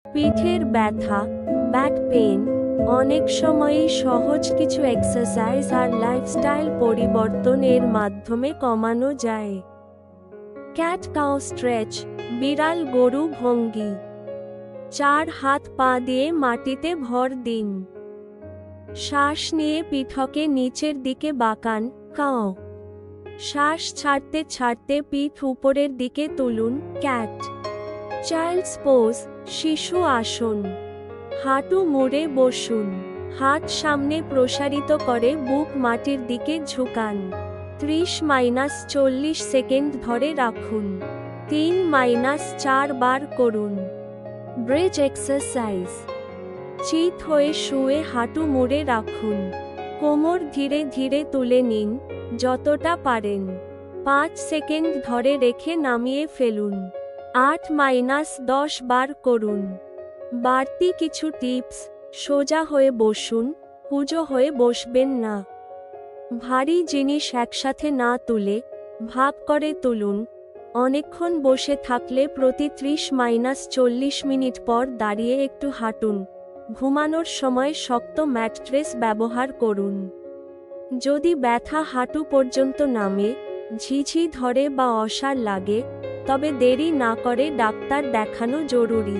পিঠের ব্যথা, back pain, অনেক সময়ই সহজ কিছু এক্সারসাইজ আর লাইফস্টাইল পরিবর্তনের মাধ্যমে কমানো যায়। ক্যাট কাউ স্ট্রেচ, বিড়াল গরু ভঙ্গি। 4 হাত পা দিয়ে মাটিতে ভর দিন। শ্বাস নিয়ে পিঠকে নিচের দিকে বাঁকান, কাউ। শ্বাস ছাড়তে ছাড়তে পিঠ উপরের দিকে তুলুন, ক্যাট। চাইল্ডস পোজ, শিশু আসন। হাঁটু মুড়ে বসুন। হাত সামনে প্রসারিত করে বুক মাটির দিকে ঝুঁকান। 30-40 সেকেন্ড ধরে রাখুন। 3-4 বার করুন। Bridge exercise. চিত হয়ে শুয়ে হাঁটু মুড়ে রাখুন। কোমর ধীরে ধীরে তুলে নিন, যতটা পারেন। 5 সেকেন্ড ধরে রেখে নামিয়ে ফেলুন। 8-10 বার করুন। বাড়তি কিছু টিপস: সোজা হয়ে বসুন, কুঁজো হয়ে বসবেন না। ভারী জিনিস একসাথে না তুলে ভাগ করে তুলুন। অনেকক্ষণ বসে থাকলে প্রতি 30-40 মিনিট পর দাঁড়িয়ে একটু হাঁটুন। ঘুমানোর সময় শক্ত ম্যাট্রেস ব্যবহার করুন। যদি ব্যথা হাঁটু পর্যন্ত নামে, ঝিঝি ধরে বা অসাড় লাগে, তবে দেরি না করে ডাক্তার দেখানো জরুরি।